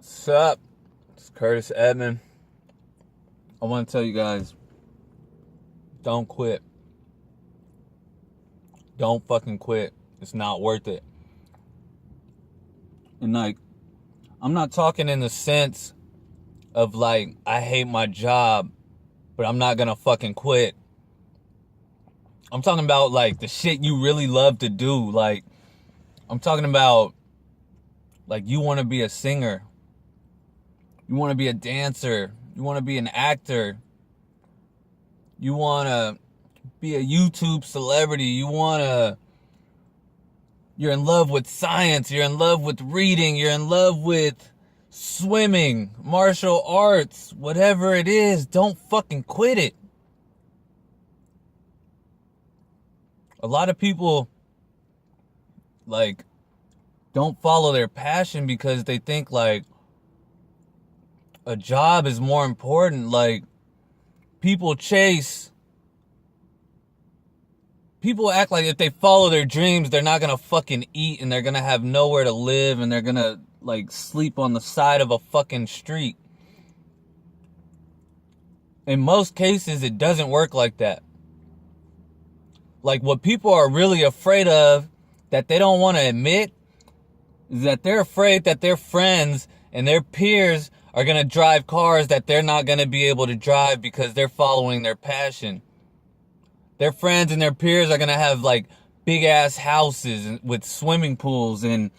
What's up? It's Curtis Edmond. I want to tell you guys, don't quit. Don't fucking quit. It's not worth it. And like, I'm not talking in the sense of like, I hate my job, but I'm not gonna fucking quit. I'm talking about like the shit you really love to do. Like, I'm talking about like you want to be a singer. You want to be a dancer. You want to be an actor. You want to be a YouTube celebrity. You're in love with science. You're in love with reading. You're in love with swimming, martial arts, whatever it is. Don't fucking quit it. A lot of people, like, don't follow their passion because they think, like, a job is more important. Like, people act like if they follow their dreams, they're not gonna fucking eat and they're gonna have nowhere to live and they're gonna, like, sleep on the side of a fucking street. In most cases, it doesn't work like that. Like, what people are really afraid of that they don't want to admit is that they're afraid that their friends and their peers are going to drive cars that they're not going to be able to drive because they're following their passion. Their friends and their peers are going to have, like, big ass houses with swimming pools, and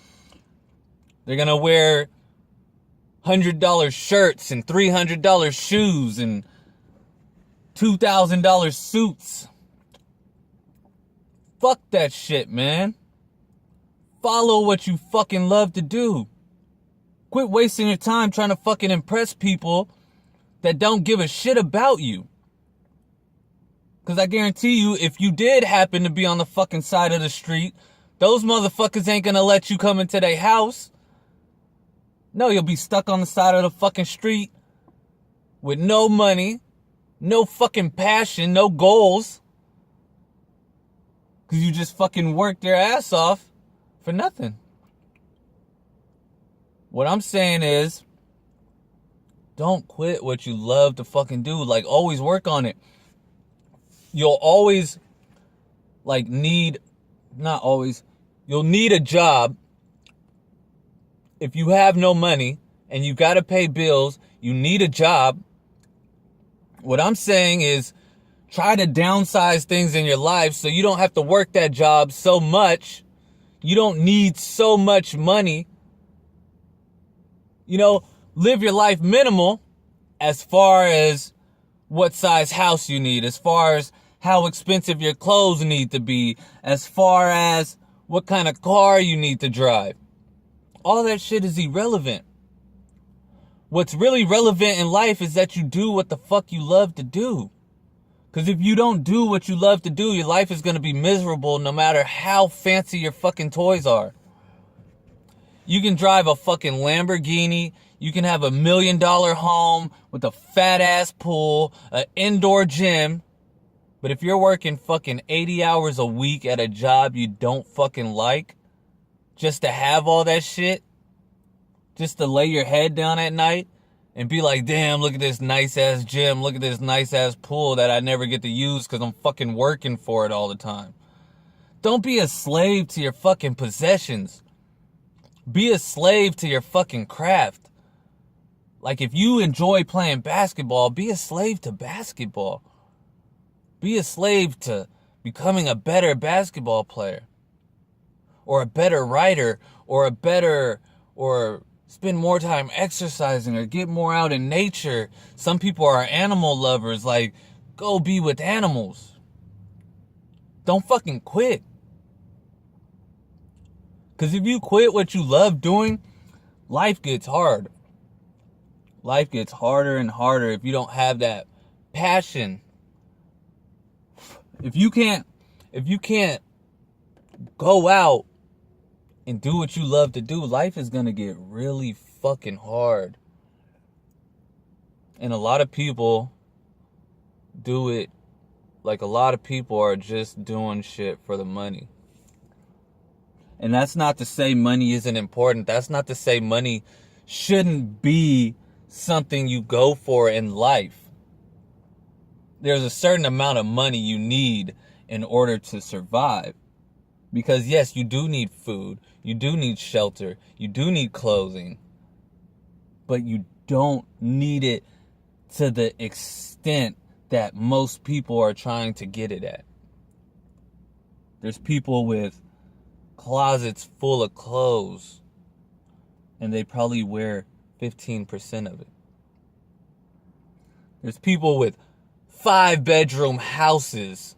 they're going to wear $100 shirts and $300 shoes and $2,000 suits. Fuck that shit, man. Follow what you fucking love to do. Quit wasting your time trying to fucking impress people that don't give a shit about you. Because I guarantee you, if you did happen to be on the fucking side of the street, those motherfuckers ain't gonna let you come into their house. No, you'll be stuck on the side of the fucking street with no money, no fucking passion, no goals. Because you just fucking worked your ass off for nothing. What I'm saying is, don't quit what you love to fucking do. Like, always work on it. You'll always, like, you'll need a job. If you have no money and you gotta pay bills, you need a job. What I'm saying is, try to downsize things in your life so you don't have to work that job so much. You don't need so much money. You know, live your life minimal as far as what size house you need, as far as how expensive your clothes need to be, as far as what kind of car you need to drive. All that shit is irrelevant. What's really relevant in life is that you do what the fuck you love to do. Because if you don't do what you love to do, your life is going to be miserable no matter how fancy your fucking toys are. You can drive a fucking Lamborghini. You can have $1 million home with a fat ass pool, an indoor gym. But if you're working fucking 80 hours a week at a job you don't fucking like, just to have all that shit, just to lay your head down at night and be like, damn, look at this nice ass gym. Look at this nice ass pool that I never get to use because I'm fucking working for it all the time. Don't be a slave to your fucking possessions. Be a slave to your fucking craft. Like, if you enjoy playing basketball, be a slave to basketball. Be a slave to becoming a better basketball player. Or a better writer. Or spend more time exercising or get more out in nature. Some people are animal lovers. Like, go be with animals. Don't fucking quit. Because if you quit what you love doing, life gets hard. Life gets harder and harder if you don't have that passion. If you can't go out and do what you love to do, life is going to get really fucking hard. And a lot of people do it, like, a lot of people are just doing shit for the money. And that's not to say money isn't important. That's not to say money shouldn't be something you go for in life. There's a certain amount of money you need in order to survive. Because yes, you do need food, you do need shelter, you do need clothing, but you don't need it to the extent that most people are trying to get it at. There's people with closets full of clothes, and they probably wear 15% of it. There's people with 5-bedroom houses,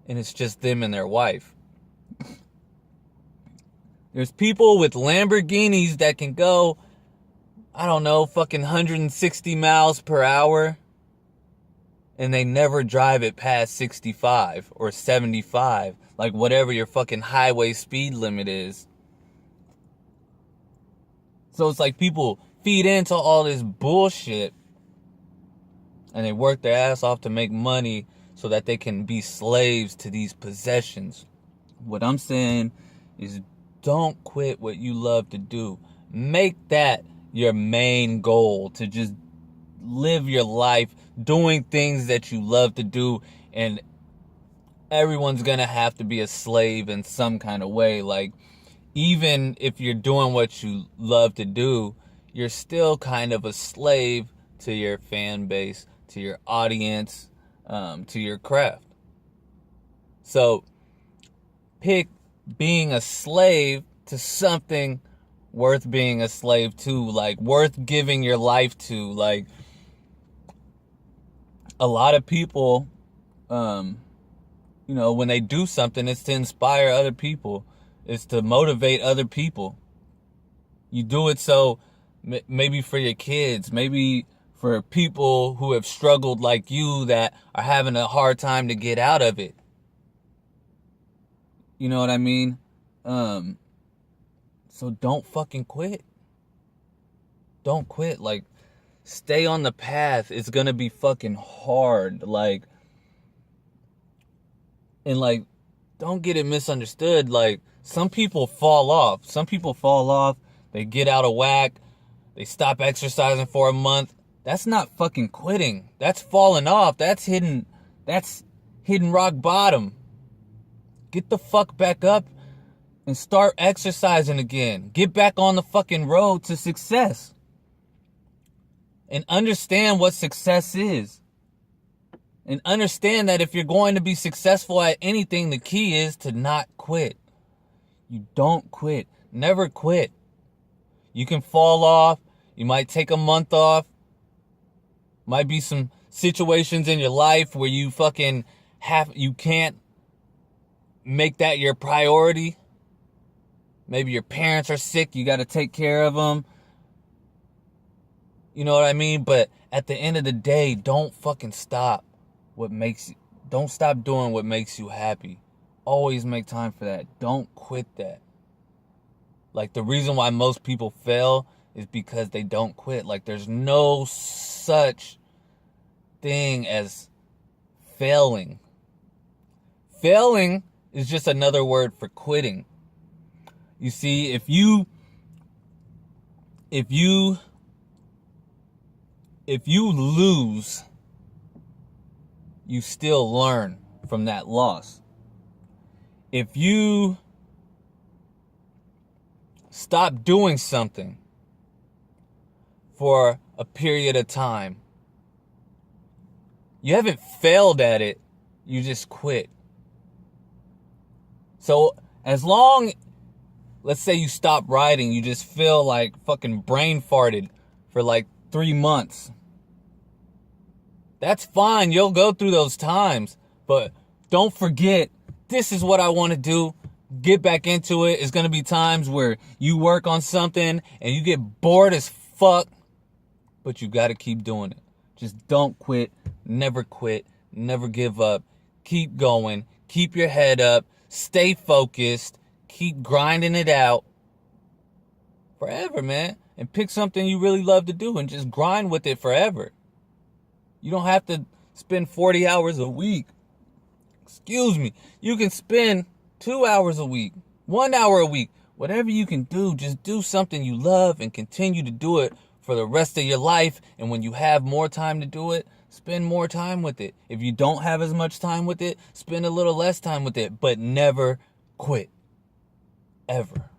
and it's just them and their wife. There's people with Lamborghinis that can go, I don't know, fucking 160 miles per hour, and they never drive it past 65 or 75, like whatever your fucking highway speed limit is. So it's like people feed into all this bullshit, and they work their ass off to make money so that they can be slaves to these possessions. What I'm saying is, don't quit what you love to do. Make that your main goal, to just live your life doing things that you love to do. And everyone's gonna have to be a slave in some kind of way. Like, even if you're doing what you love to do, you're still kind of a slave to your fan base, to your audience, to your craft. So pick being a slave to something worth being a slave to, like worth giving your life to. Like, a lot of people, when they do something, it's to inspire other people. It's to motivate other people. You do it so maybe for your kids, maybe for people who have struggled like you that are having a hard time to get out of it. You know what I mean? So don't fucking quit. Don't quit. Like, stay on the path. It's gonna be fucking hard. Like, and like, don't get it misunderstood. Like, some people fall off. They get out of whack. They stop exercising for a month. That's not fucking quitting. That's falling off. That's hitting rock bottom. Get the fuck back up and start exercising again. Get back on the fucking road to success. And understand what success is. And understand that if you're going to be successful at anything, the key is to not quit. You don't quit. Never quit. You can fall off. You might take a month off. Might be some situations in your life where you can't make that your priority. Maybe your parents are sick. You got to take care of them. You know what I mean? But at the end of the day, don't fucking stop. Don't stop doing what makes you happy. Always make time for that. Don't quit that. Like, the reason why most people fail is because they don't quit. Like, there's no such thing as failing. Failing is just another word for quitting. You see, if you lose, you still learn from that loss. If you stop doing something for a period of time, you haven't failed at it, you just quit. So let's say you stop writing, you just feel like fucking brain farted for like 3 months. That's fine, you'll go through those times, but don't forget, this is what I want to do. Get back into it. It's going to be times where you work on something and you get bored as fuck, but you got to keep doing it. Just don't quit, never give up. Keep going, keep your head up, stay focused, keep grinding it out forever, man. And pick something you really love to do and just grind with it forever. You don't have to spend 40 hours a week. Excuse me. You can spend 2 hours a week, 1 hour a week, Whatever you can do, just do something you love and continue to do it for the rest of your life. And when you have more time to do it, spend more time with it. If you don't have as much time with it, spend a little less time with it, but never quit. Ever.